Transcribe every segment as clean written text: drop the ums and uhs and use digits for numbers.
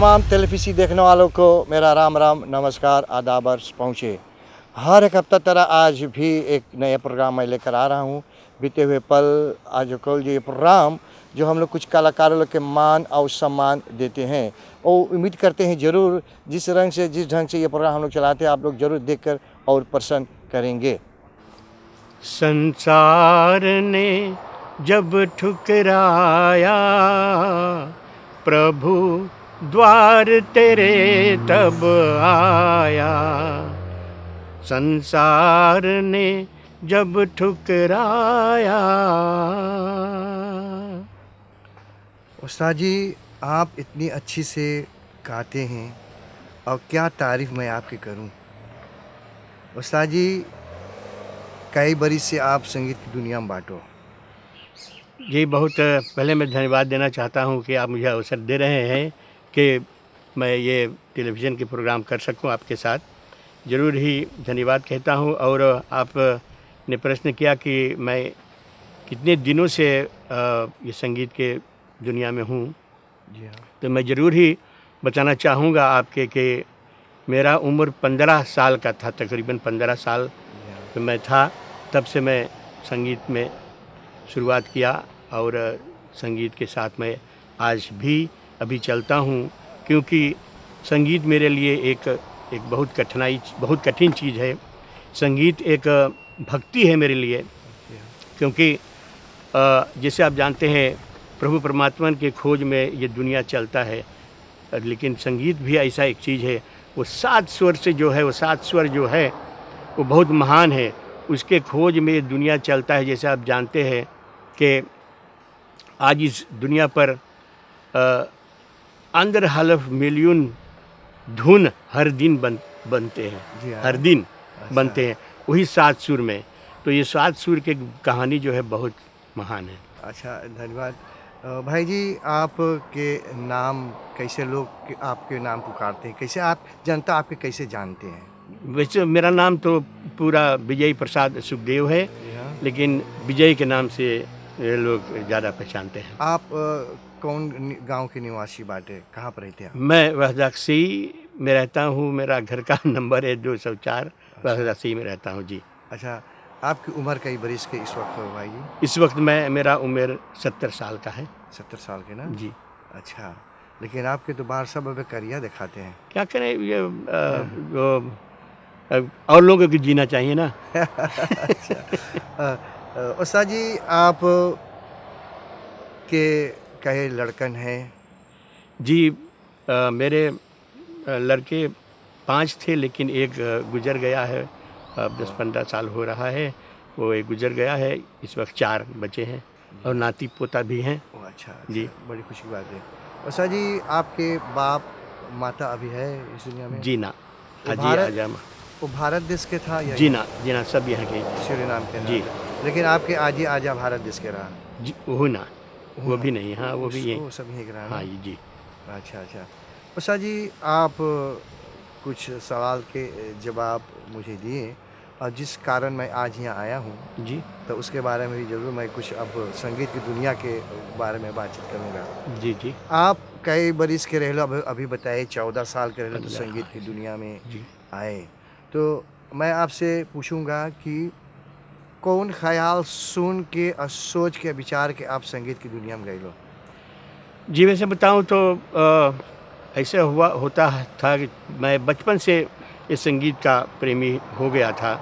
तमाम टेलीविज़न देखने वालों को मेरा राम राम नमस्कार आदाब अर्ज़ पहुँचे। हर एक हफ्ता तरह आज भी एक नया प्रोग्राम मैं लेकर आ रहा हूँ। बीते हुए पल आज कल ये प्रोग्राम जो हम लोग कुछ कलाकारों के मान और सम्मान देते हैं और उम्मीद करते हैं ज़रूर जिस ढंग से ये प्रोग्राम हम लोग चलाते हैं आप लोग ज़रूर देखकर और प्रसन्न करेंगे। संसार ने जब ठुकराया प्रभु द्वार तेरे तब आया। संसार ने जब ठुकराया। उस्ताद जी आप इतनी अच्छी से गाते हैं और क्या तारीफ़ मैं आपकी करूं। उस्ताद जी कई बरिस से आप संगीत की दुनिया में बाँटो। जी बहुत पहले मैं धन्यवाद देना चाहता हूं कि आप मुझे अवसर दे रहे हैं कि मैं ये टेलीविज़न के प्रोग्राम कर सकूं आपके साथ। ज़रूर ही धन्यवाद कहता हूं। और आपने प्रश्न किया कि मैं कितने दिनों से ये संगीत के दुनिया में हूं, जी हाँ। तो मैं ज़रूर ही बताना चाहूँगा आपके कि मेरा उम्र 15 साल का था, तकरीबन 15 साल तो मैं था, तब से मैं संगीत में शुरुआत किया और संगीत के साथ मैं आज भी अभी चलता हूँ, क्योंकि संगीत मेरे लिए एक बहुत कठिन चीज़ है। संगीत एक भक्ति है मेरे लिए, क्योंकि जैसे आप जानते हैं प्रभु परमात्मा के खोज में ये दुनिया चलता है, लेकिन संगीत भी ऐसा एक चीज़ है, वो 7 स्वर से जो है, वो 7 स्वर जो है वो बहुत महान है। उसके खोज में दुनिया चलता है। जैसे आप जानते हैं कि आज इस दुनिया पर अंदर हलफ मिलियन धुन हर दिन बनते हैं, हर दिन बनते हैं वही 7 सुर में। तो ये 7 सुर की कहानी जो है बहुत महान है। अच्छा धन्यवाद। भाई जी आपके नाम कैसे लोग आपके नाम पुकारते हैं, कैसे आप जनता आपके कैसे जानते हैं? वैसे मेरा नाम तो पूरा विजय प्रसाद सुखदेव है, लेकिन विजय के नाम से लोग ज़्यादा पहचानते हैं। आप कौन गांव के निवासी बाटे, कहाँ पर रहते हैं? मैं वहदाकसी में रहता हूँ। मेरा घर का नंबर है 204। वहदाकसी में रहता हूँ जी। अच्छा आपकी उम्र कई बरिस के इस वक्त भाई जी? इस वक्त मेरा उम्र 70 साल का है। 70 साल के ना जी। अच्छा लेकिन आपके तो बाहर सब अभी करिया दिखाते हैं। क्या करें, ये और लोगों को जीना चाहिए ना। अच्छा उस्ताद जी आप के कई लड़कन हैं? जी मेरे लड़के 5 थे, लेकिन एक गुजर गया है। अब 10-15 साल हो रहा है, वो एक गुजर गया है। इस वक्त 4 बचे हैं और नाती पोता भी हैं। अच्छा जी, बड़ी खुशी की बात है। उस्ताद जी आपके बाप माता अभी है इस दुनिया में? जी ना, हाजी भारत आजम। वो भारत देश के था या जी ना, सब यहाँ के। सूरीनाम के? जी। लेकिन आपके आजी आजा भारत देश के रहा? जी वो ना, वो भी नहीं। हाँ वो भी वो यहीं। सब यहीं के रहा ना? हाँ जी। अच्छा अच्छा उस्ताद जी आप कुछ सवाल के जवाब मुझे दिए और जिस कारण मैं आज यहाँ आया हूँ जी तो उसके बारे में भी ज़रूर मैं कुछ अब संगीत की दुनिया के बारे में बातचीत करूँगा। जी जी आप कई बरिस के रह लो, अभी बताए 14 साल के रह लो तो 15, संगीत हाँ की दुनिया में जी। आए। तो मैं आपसे पूछूंगा कि कौन ख्याल सुन के और सोच के विचार के आप संगीत की दुनिया में गए लो? जी वैसे बताऊँ तो ऐसे होता था कि मैं बचपन से इस संगीत का प्रेमी हो गया था,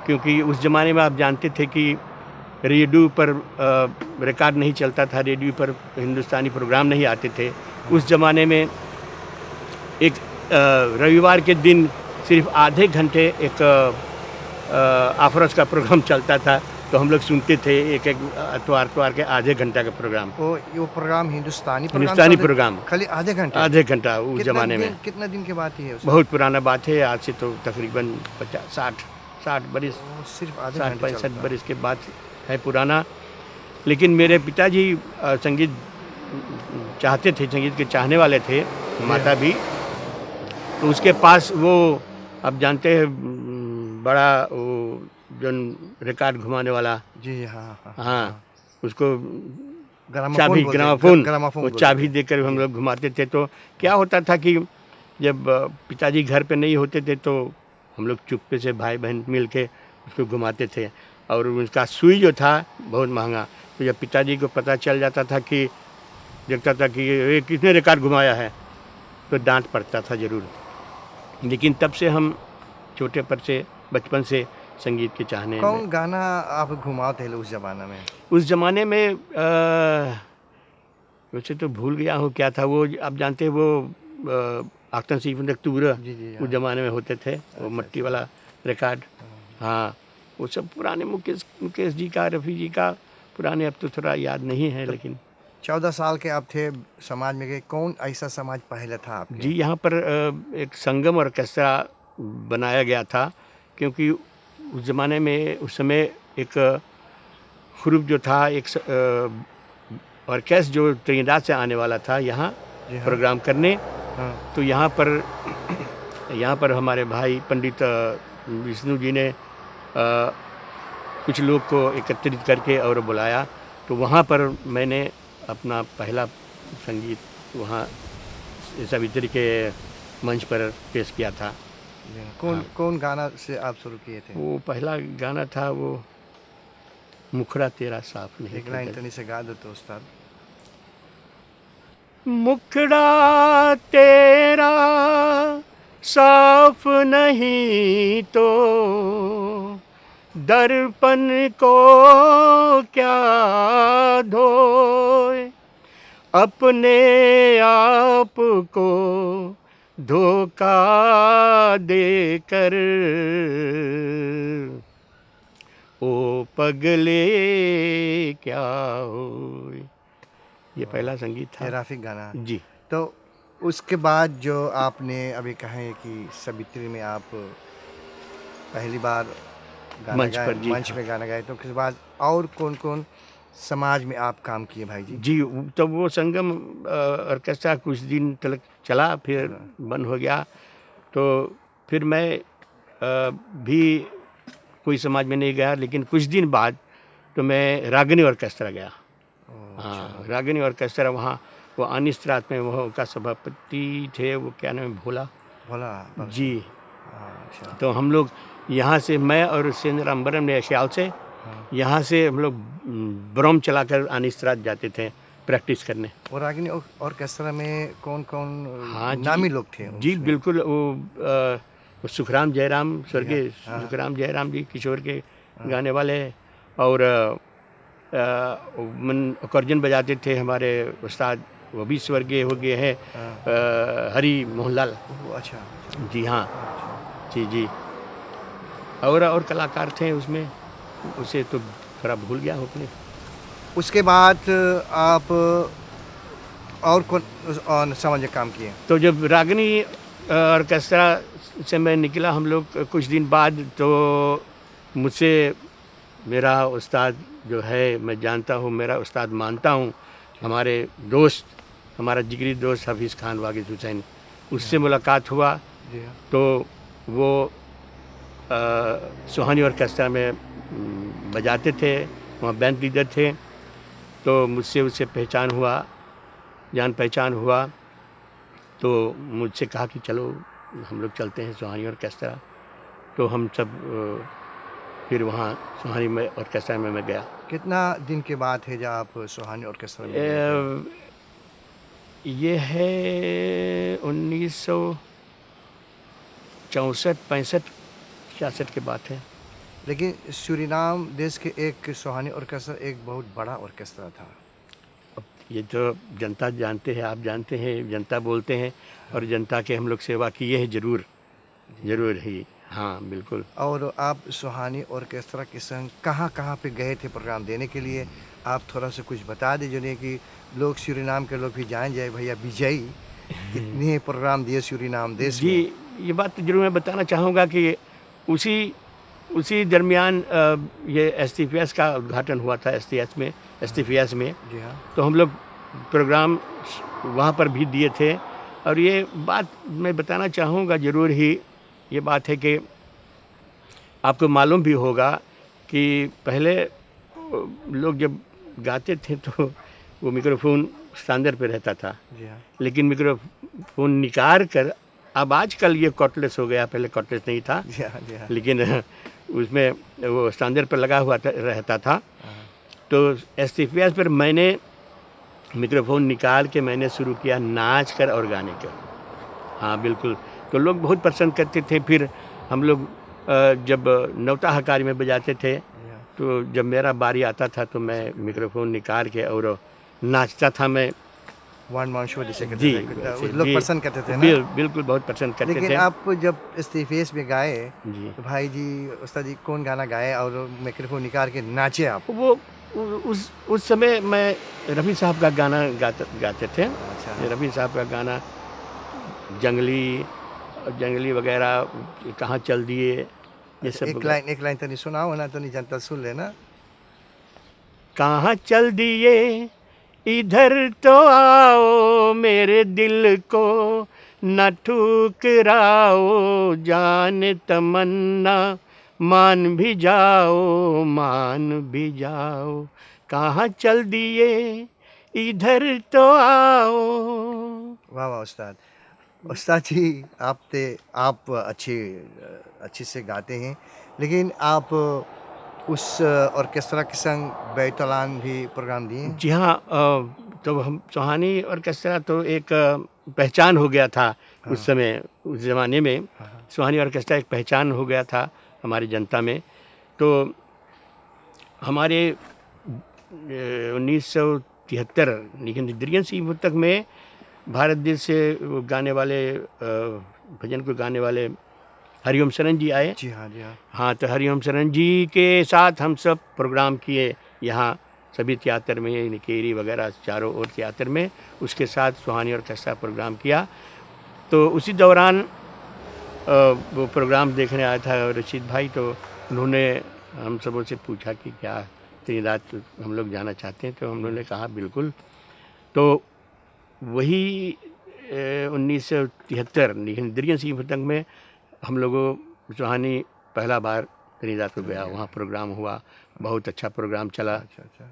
क्योंकि उस ज़माने में आप जानते थे कि रेडियो पर रिकॉर्ड नहीं चलता था, रेडियो पर हिंदुस्तानी प्रोग्राम नहीं आते थे। उस ज़माने में एक रविवार के दिन सिर्फ आधे घंटे एक आफरस का प्रोग्राम चलता था, तो हम लोग सुनते थे एक इतवार के आधे घंटा का प्रोग्राम। वो प्रोग्राम हिंदुस्तानी प्रोग्राम खाली आधे घंटे? आधे घंटा उस ज़माने में। कितना दिन के बाद ही है? बहुत पुराना बात है, आज से तो तकरीबन 60 बरिस, सिर्फ आधे 60-65 बरिस के बाद है पुराना। लेकिन मेरे पिताजी संगीत चाहते थे, संगीत के चाहने वाले थे, माता भी। तो उसके पास वो आप जानते हैं बड़ा वो जो रिकॉर्ड घुमाने वाला, जी हाँ हाँ उसको चाबी, ग्रामाफोन, वो चाबी देकर हम लोग घुमाते थे। तो क्या होता था कि जब पिताजी घर पे नहीं होते थे तो हम लोग चुप्पे से भाई बहन मिल के उसको घुमाते थे। और उसका सुई जो था बहुत महंगा, तो जब पिताजी को पता चल जाता था कि देखता था कि ये किसने रिकॉर्ड घुमाया है, तो डांट पड़ता था ज़रूर। लेकिन तब से हम छोटे पर से बचपन से संगीत के चाहने कौन गाना आप घुमाते थे उस ज़माने में? उस ज़माने में वैसे तो भूल गया हूँ क्या था वो। आप जानते हैं वो आख्तन सिंह तूरा उस ज़माने में होते थे, वो मट्टी वाला रिकॉर्ड। हाँ, वो सब पुराने मुकेश जी का, रफ़ी जी का पुराने, अब तो थोड़ा याद नहीं है। लेकिन 14 साल के आप थे, समाज में गए, कौन ऐसा समाज पहले था आपके? जी, यहाँ पर एक संगम ऑर्केस्ट्रा बनाया गया था, क्योंकि उस ज़माने में, उस समय एक ग्रुप जो था, एक ऑर्केस्ट्रा जो त्रिनिदाद से आने वाला था यहाँ प्रोग्राम करने। तो यहाँ पर हमारे भाई पंडित विष्णु जी ने कुछ लोग को एकत्रित करके और बुलाया। तो वहाँ पर मैंने अपना पहला संगीत वहाँ सावित्री के मंच पर पेश किया था। कौन गाना से आप शुरू किए थे? वो पहला गाना था वो मुखड़ा तेरा साफ नहीं। एक लाइन तनी से गा दो तो उस्ताद। मुखड़ा तेरा साफ नहीं तो दर्पण को क्या धोए, अपने आप को धोखा देकर ओ पगले क्या होए। ये पहला संगीत था, राफिक गाना जी। तो उसके बाद जो आपने अभी कहे कि सावित्री में आप पहली बार गाना मंच पर, जी, मंच पे गाना गाए, तो उसके बाद और कौन कौन समाज में आप काम किए भाई जी? जी, तो वो संगम ऑर्केस्ट्रा कुछ दिन तक चला, फिर बंद हो गया। तो फिर मैं भी कोई समाज में नहीं गया, लेकिन कुछ दिन बाद तो मैं रागिनी ऑर्केस्ट्रा गया। हाँ, रागिनी ऑर्केस्ट्रा, वहाँ वो अनिस रात में वो का सभापति थे, वो क्या नाम है, भोला जी। अच्छा। तो हम लोग यहाँ से, मैं और सेंद्राम्बरम ने ख्याल से यहाँ से हम लोग ब्रह्म चलाकर अनिस रात जाते थे प्रैक्टिस करने। और रागिनी ऑर्केस्ट्रा में कौन कौन नामी लोग थे? जी बिल्कुल, वो सुखराम जयराम, स्वर्गीय सुखराम जयराम जी किशोर के गाने वाले, और कर्जन बजाते थे हमारे उस्ताद, वो भी स्वर्गीय हो गए हैं, हरी मोहनलाल। अच्छा जी, हाँ जी जी। और कलाकार थे उसमें, उसे तो थोड़ा भूल गया हूँ अपने। उसके बाद आप और कौन समझ काम किए? तो जब रागिनी ऑर्केस्ट्रा से मैं निकला, हम लोग कुछ दिन बाद, तो मुझसे मेरा उस्ताद जो है, मैं जानता हूँ, मेरा उस्ताद मानता हूँ, हमारे दोस्त, हमारा जिगरी दोस्त हफीज़ खान वागिद हुसैन, उससे मुलाकात हुआ। तो वो सुहानी ऑर्केस्ट्रा में बजाते थे, वहाँ बैंड लीडर थे। तो मुझसे उससे पहचान हुआ, जान पहचान हुआ। तो मुझसे कहा कि चलो हम लोग चलते हैं सुहानी ऑर्केस्ट्रा। तो हम सब फिर वहाँ सुहानी में ऑर्केस्ट्रा में मैं गया। कितना दिन के बाद है जब आप सुहानी ऑर्केस्ट्रा में गए? ये है 1964-65 के बात है। लेकिन सूरीनाम देश के एक सुहानी ऑर्केस्ट्रा एक बहुत बड़ा ऑर्केस्ट्रा था। ये तो जनता जानते हैं, आप जानते हैं, जनता बोलते हैं, और जनता के हम लोग सेवा किए हैं, ज़रूर ही। हाँ बिल्कुल। और आप सुहानी ऑर्केस्ट्रा के संग कहाँ पे गए थे प्रोग्राम देने के लिए? आप थोड़ा सा कुछ बता दीजिए कि लोग सूरीनाम के लोग भी जान जाए भैया विजय कितने प्रोग्राम दिए सूरीनाम देश में। जी, ये बात तो जरूर मैं बताना चाहूँगा कि उसी दरमियान ये STPS का उद्घाटन हुआ था, STPS में। जी हाँ। तो हम लोग प्रोग्राम वहाँ पर भी दिए थे। और ये बात मैं बताना चाहूँगा ज़रूर ही, ये बात है कि आपको मालूम भी होगा कि पहले लोग जब गाते थे तो वो मिक्रोफोन स्टैंडर पे रहता था, जी हाँ। लेकिन मिक्रोफोन निकाल कर, अब आजकल ये कॉर्डलेस हो गया, पहले कॉर्डलेस नहीं था, जी हाँ, जी हाँ। लेकिन उसमें वो स्टैंडर पर लगा हुआ रहता था। हाँ। तो एसटीपीएस पर मैंने मिक्रोफोन निकाल के मैंने शुरू किया नाच कर और गाने कर। हाँ बिल्कुल, तो लोग बहुत पसंद करते थे। फिर हम लोग जब नवताह कार्य में बजाते थे, जी हाँ। तो जब मेरा बारी आता था तो मैं मिक्रोफोन निकाल के और नाचता था मैं। वन मान शो जिसे कहते जी, थे, वैसे लोग जी, पसंद करते थे ना। बिल्कुल बहुत पसंद करते लेकिन थे। आप जब स्टेज में गाए जी, तो भाई जी, उस्ताद जी कौन गाना गाए और माइक्रोफोन निकाल के नाचे आप? वो उस समय मैं रफ़ी साहब का गाना गाते थे। अच्छा। रफ़ी साहब का गाना जंगली जंगली वगैरह, कहाँ चल दिए, ये अच्छा, सब एक लाइन तनी सुनाओ ना, तनी जनता सुन लेना। कहाँ चल दिए, इधर तो आओ, मेरे दिल को न ठुकराओ, जान तमन्ना मान भी जाओ, मान भी जाओ, कहाँ चल दिए, इधर तो आओ। वाह वाह उस्ताद। उस्ताद जी, आप अच्छे से गाते हैं, लेकिन आप उस ऑर्केस्ट्रा के संग बैतुलान भी प्रोग्राम दिए हैं? जी हाँ, तो हम सुहानी ऑर्केस्ट्रा तो एक पहचान हो गया था उस हाँ, समय, उस ज़माने में। हाँ, हाँ। सुहानी ऑर्केस्ट्रा एक पहचान हो गया था हमारी जनता में। तो हमारे 1973 लेकिन दरियन सिंह पुस्तक में भारत देश से वो गाने वाले भजन को गाने वाले हरिओम शरण जी आए। जी हाँ, जी हाँ। हाँ, तो हरिओम शरण जी के साथ हम सब प्रोग्राम किए यहाँ सभी थिएटर में, निकेरी वगैरह चारों ओर थिएटर में। उसके साथ सुहानी ऑर्केस्ट्रा प्रोग्राम किया। तो उसी दौरान वो प्रोग्राम देखने आया था रशीद भाई, तो उन्होंने हम सबों से पूछा कि क्या त्रिनाद हम लोग जाना चाहते हैं, तो हम लोगों ने कहा बिल्कुल। तो वही 1973 लेकिन दरियन सिंह पतंग में हम लोगों सुहानी पहला बार त्रिनाद को गया, वहाँ प्रोग्राम हुआ, बहुत अच्छा प्रोग्राम चला। अच्छा, अच्छा।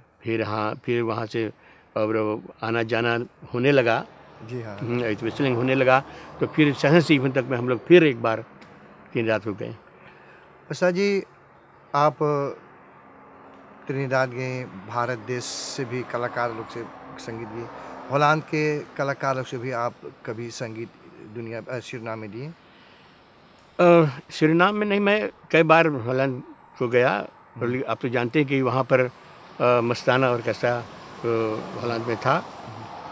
फिर वहाँ से और आना जाना होने लगा, जी हाँ। विस्लिंग होने लगा। तो फिर सहन सिंह तक में हम लोग फिर एक बार त्रिनाद को गए। उस्ताद जी, आप त्रिनिदाद गए, भारत देश से भी कलाकार लोग से संगीत दिए, हॉलैंड के कलाकार लोग से भी आप कभी संगीत दुनिया सुरनाम में दिए? सूरीनाम में नहीं, मैं कई बार हॉलैंड को गया। और आप तो जानते हैं कि वहाँ पर मस्ताना ऑर्केस्ट्रा हॉलैंड में था।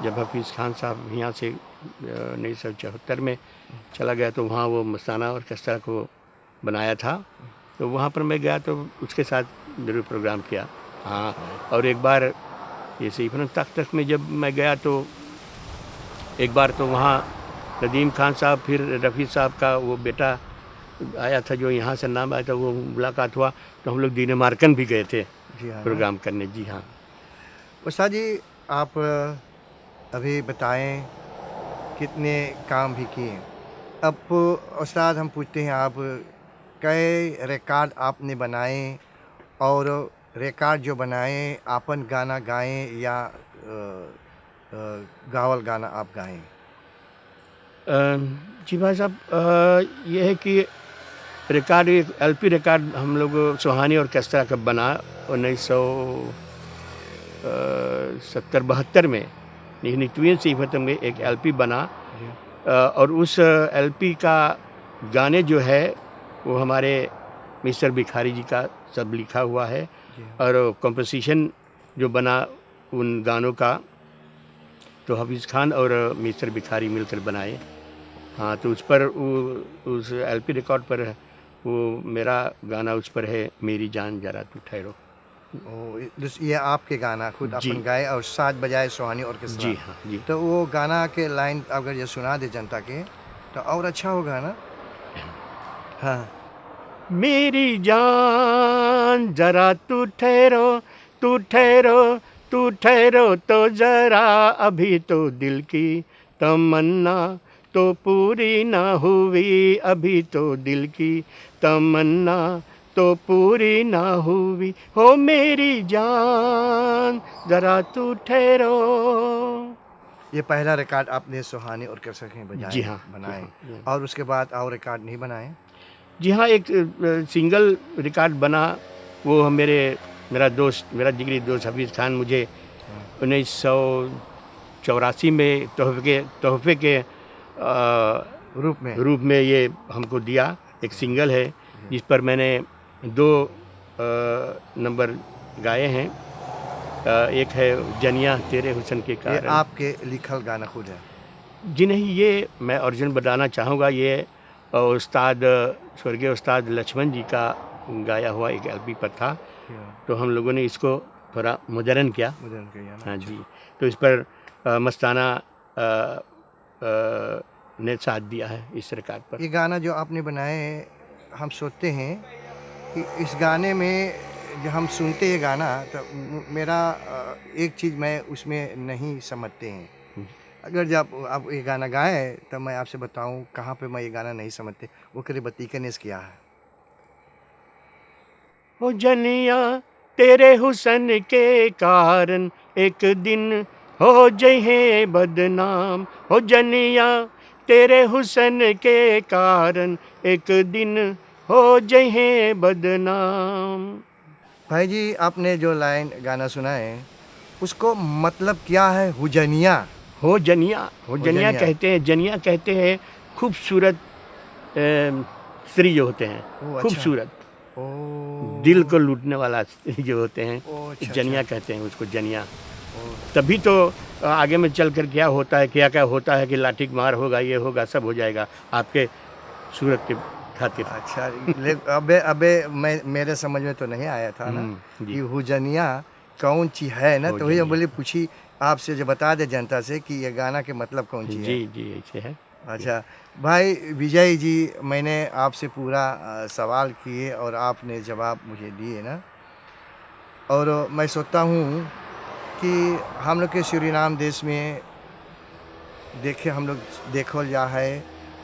जब हफीज़ खान साहब यहाँ से 1974 में चला गया, तो वहाँ वो मस्ताना ऑर्केस्ट्रा को बनाया था। तो वहाँ पर मैं गया तो उसके साथ ज़रूर प्रोग्राम किया। हाँ, और एक बार ये सीफन तख्त में जब मैं गया, तो एक बार तो वहाँ नदीम खान साहब, फिर रफ़ी साहब का वो बेटा आया था जो यहाँ से नाम आया था, वो मुलाकात हुआ। तो हम लोग दीनेमार्कन भी गए थे जी हाँ। प्रोग्राम करने। जी हाँ। उस्ताद जी, आप अभी बताएं कितने काम भी किए। अब उस्ताद हम पूछते हैं, आप कई रिकॉर्ड आपने बनाए, और रिकॉर्ड जो बनाए आपन गाना गाएं या गावल गाना आप गाएं? जी भाई साहब, ये है कि रिकॉर्ड, एक एलपी रिकॉर्ड हम लोग सुहानी ऑर्केस्ट्रा का बना 1970-72 में। लेकिन ट्वीन सिंह में एक एलपी बना, जी। और उस एलपी का गाने जो है वो हमारे मिस्टर भिखारी जी का सब लिखा हुआ है। जी हाँ। और कंपोजिशन जो बना उन गानों का, तो हफीज़ खान और मिस्टर भिखारी मिलकर बनाए। हाँ, तो उस पर उस एलपी रिकॉर्ड पर वो मेरा गाना उस पर है, मेरी जान जरा तू ठहरो। ये आपके गाना खुद जी। अपन गाए और साथ बजाए सुहानी ऑर्केस्ट्रा? जी हाँ, जी। तो वो गाना के लाइन अगर ये सुना दे जनता के तो और अच्छा होगा ना? हाँ। मेरी जान जरा तू ठहरो, तू ठहरो, तू ठहरो तो जरा, अभी तो दिल की तमन्ना तो पूरी ना हुई, अभी तो दिल की तमन्ना तो पूरी ना हुई हो मेरी जान, जरा तू ठहरो। ये पहला रिकॉर्ड आपने सुहानी और कैसे बजाए, जी हाँ, बनाए, जी हाँ। और उसके बाद और रिकॉर्ड नहीं बनाए? जी हाँ, एक सिंगल रिकॉर्ड बना, वो मेरा दोस्त, मेरा जिगरी दोस्त हफीज़ खान मुझे 1984 में तोहफे के रूप में ये हमको दिया। एक सिंगल है जिस पर मैंने 2 नंबर गाए हैं। एक है जनिया तेरे हुस्न के ये कारण। आपके लिखल गाना खुद है? जी नहीं, ये मैं ओरिजिनल बताना चाहूँगा। ये उस्ताद स्वर्गीय उस्ताद लक्ष्मण जी का गाया हुआ एक एलपी पर था, तो हम लोगों ने इसको थोड़ा मॉडर्न किया। हाँ जी, तो इस पर मस्ताना ने साथ दिया है इस रिकॉर्ड पर। ये गाना जो आपने बनाए, हम सोचते हैं कि इस गाने में जब हम सुनते हैं गाना तो मेरा एक चीज़ मैं उसमें नहीं समझते हैं। अगर जब आप ये गाना गाए तो मैं आपसे बताऊं कहाँ पे मैं ये गाना नहीं समझते, वो करे बतीका ने किया है। हो जनिया तेरे हुस्न के कारण एक दिन हो जहे बदनाम, हो जनिया तेरे हुस्न के कारण एक दिन हो जहे बदनाम। भाई जी, आपने जो लाइन गाना सुना है उसको मतलब क्या है? हुजनिया, हो जनिया, हो जनिया हुजनिया। कहते हैं, जनिया कहते हैं खूबसूरत स्त्री जो होते हैं, ओ अच्छा। खूबसूरत, ओ दिल को लूटने वाला स्त्री जो होते हैं, ओ अच्छा, जनिया अच्छा। कहते हैं उसको, जनिया। ओ, तभी तो आगे में चल कर क्या होता है, क्या क्या होता है कि लाठी मार होगा, ये होगा, सब हो जाएगा आपके सूरत के खातिर। अच्छा। अबे अबे मैं मेरे समझ में तो नहीं आया था ना जी, कि हुजनिया कौन ची है ना, हो तो वही हम जनिया। बोले पूछी आपसे, जो बता दे जनता से कि ये गाना के मतलब कौन ची है। जी, जी, ऐसे है। अच्छा भाई विजय जी, मैंने आपसे पूरा सवाल किए और आपने जवाब मुझे दिए ना, और मैं सोचता हूँ कि हम लोग के सूरीनाम देश में देखे हम लोग देखो जा है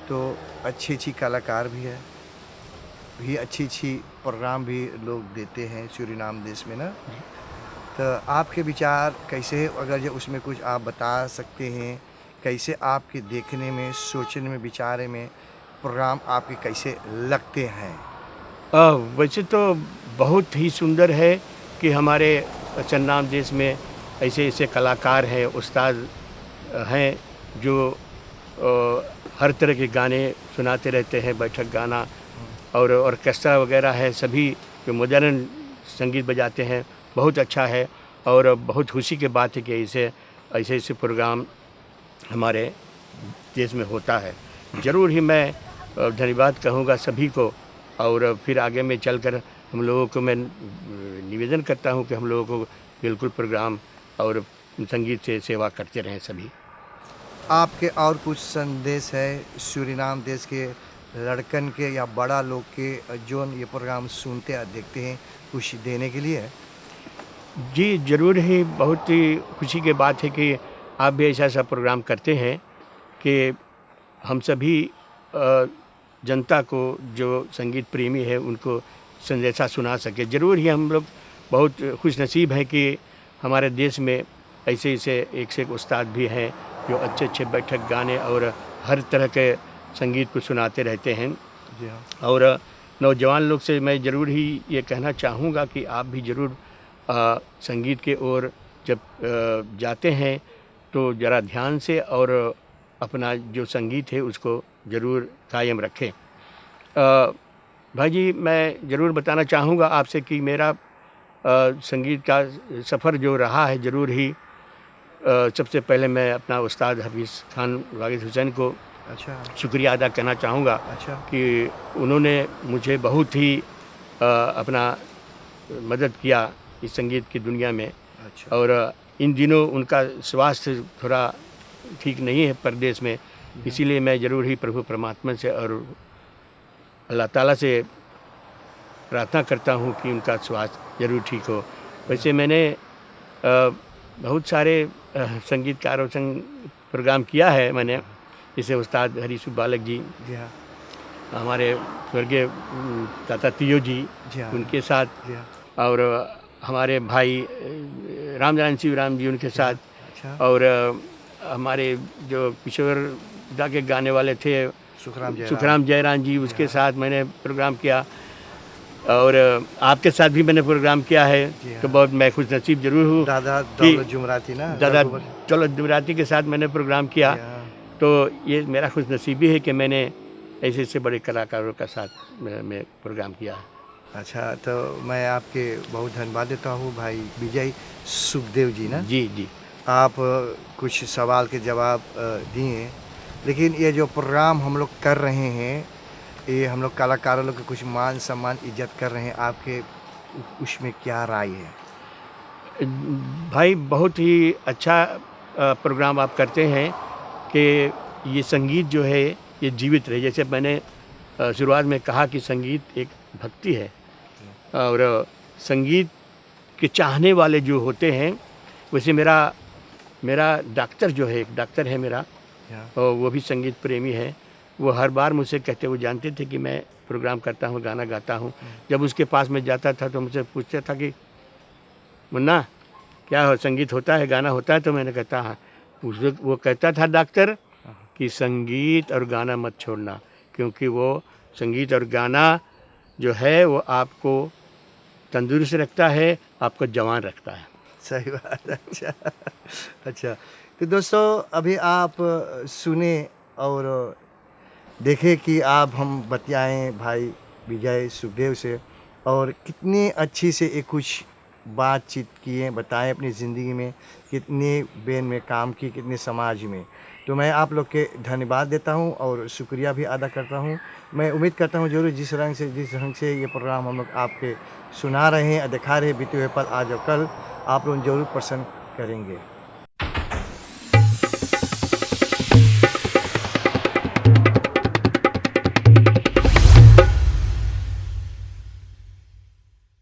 तो अच्छी अच्छी कलाकार भी अच्छी अच्छी प्रोग्राम भी लोग देते हैं सूरीनाम देश में ना। तो आपके विचार कैसे है, अगर जो उसमें कुछ आप बता सकते हैं, कैसे आपके देखने में, सोचने में, विचारे में प्रोग्राम आपके कैसे लगते हैं? वैसे तो बहुत ही सुंदर है कि हमारे चन्नाम देश में ऐसे ऐसे कलाकार हैं, उस्ताद हैं जो हर तरह के गाने सुनाते रहते हैं, बैठक गाना और ऑर्केस्ट्रा वगैरह है, सभी जो मॉडर्न संगीत बजाते हैं, बहुत अच्छा है। और बहुत खुशी की बात है कि ऐसे ऐसे ऐसे प्रोग्राम हमारे देश में होता है। ज़रूर ही मैं धन्यवाद कहूँगा सभी को, और फिर आगे में चलकर हम लोगों को मैं निवेदन करता हूँ कि हम लोगों को बिल्कुल प्रोग्राम और संगीत से सेवा करते रहें सभी। आपके और कुछ संदेश है सूरीनाम देश के लड़कन के या बड़ा लोग के जो ये प्रोग्राम सुनते या देखते हैं, कुछ देने के लिए? जी, ज़रूर ही, बहुत ही खुशी की बात है कि आप भी ऐसा प्रोग्राम करते हैं कि हम सभी जनता को, जो संगीत प्रेमी है, उनको संदेशा सुना सके। ज़रूर ही हम लोग बहुत खुशनसीब हैं कि हमारे देश में ऐसे ऐसे एक से एक उस्ताद भी हैं जो अच्छे अच्छे बैठक गाने और हर तरह के संगीत को सुनाते रहते हैं। जी हाँ। और नौजवान लोग से मैं ज़रूर ही ये कहना चाहूँगा कि आप भी ज़रूर संगीत के ओर जब जाते हैं तो ज़रा ध्यान से और अपना जो संगीत है उसको ज़रूर कायम रखें। भाई जी, मैं ज़रूर बताना चाहूँगा आपसे कि मेरा संगीत का सफ़र जो रहा है, ज़रूर ही सबसे पहले मैं अपना उस्ताद हफीज़ खान वागिद हुसैन को अच्छा। शुक्रिया अदा करना चाहूँगा अच्छा। कि उन्होंने मुझे बहुत ही अपना मदद किया इस संगीत की दुनिया में। अच्छा। और इन दिनों उनका स्वास्थ्य थोड़ा ठीक नहीं है परदेश में, इसीलिए मैं ज़रूर ही प्रभु परमात्मा से और अल्लाह ताला से प्रार्थना करता हूँ कि उनका स्वास्थ्य ज़रूर ठीक हो। वैसे मैंने बहुत सारे संगीतकारों संग प्रोग्राम किया है मैंने, जैसे उस्ताद हरीश बालक जी, जी हाँ। हमारे स्वर्गीय ताता तियो जी जी हाँ। उनके साथ, जी हाँ। और हमारे भाई रामनारायण शिवराम जी उनके साथ, अच्छा। और हमारे जो किशोर दा के गाने वाले थे सुखराम जयराम जी, उसके साथ मैंने प्रोग्राम किया। और आपके साथ भी मैंने प्रोग्राम किया है, तो बहुत मैं खुश नसीब जरूर हूँ दादा कि दौलत जुमराती ना, दादा दौलत जुमराती के साथ मैंने प्रोग्राम किया। तो ये मेरा खुश नसीबी है कि मैंने ऐसे ऐसे बड़े कलाकारों का साथ मैं प्रोग्राम किया है। अच्छा, तो मैं आपके बहुत धन्यवाद देता हूँ भाई विजय सुखदेव जी ना। जी जी। आप कुछ सवाल के जवाब दिए, लेकिन ये जो प्रोग्राम हम लोग कर रहे हैं, ये हम लोग कलाकारों लोग के कुछ मान सम्मान इज्जत कर रहे हैं, आपके उसमें क्या राय है? भाई बहुत ही अच्छा प्रोग्राम आप करते हैं कि ये संगीत जो है ये जीवित रहे। जैसे मैंने शुरुआत में कहा कि संगीत एक भक्ति है, और संगीत के चाहने वाले जो होते हैं, वैसे मेरा डॉक्टर जो है, एक डॉक्टर है मेरा, और वो भी संगीत प्रेमी है। वो हर बार मुझसे कहते, वो जानते थे कि मैं प्रोग्राम करता हूँ, गाना गाता हूँ। जब उसके पास में जाता था तो मुझसे पूछता था कि मुन्ना क्या हो, संगीत होता है, गाना होता है? तो मैंने कहता हाँ। वो कहता था डॉक्टर कि संगीत और गाना मत छोड़ना, क्योंकि वो संगीत और गाना जो है वो आपको तंदुरुस्त रखता है, आपको जवान रखता है। सही बात। अच्छा। अच्छा, तो दोस्तों अभी आप सुने और देखें कि आप हम बतियाएँ भाई विजय सुखदेव से, और कितनी अच्छी से एक कुछ बातचीत किए, बताएं अपनी ज़िंदगी में कितने बेन में काम की, कितने समाज में। तो मैं आप लोग के धन्यवाद देता हूं और शुक्रिया भी अदा करता हूं। मैं उम्मीद करता हूं ज़रूर जिस ढंग से ये प्रोग्राम हम लोग आपके सुना रहे हैं, दिखा रहे हैं बीते हुए पल आज और कल, आप लोग ज़रूर पसंद करेंगे।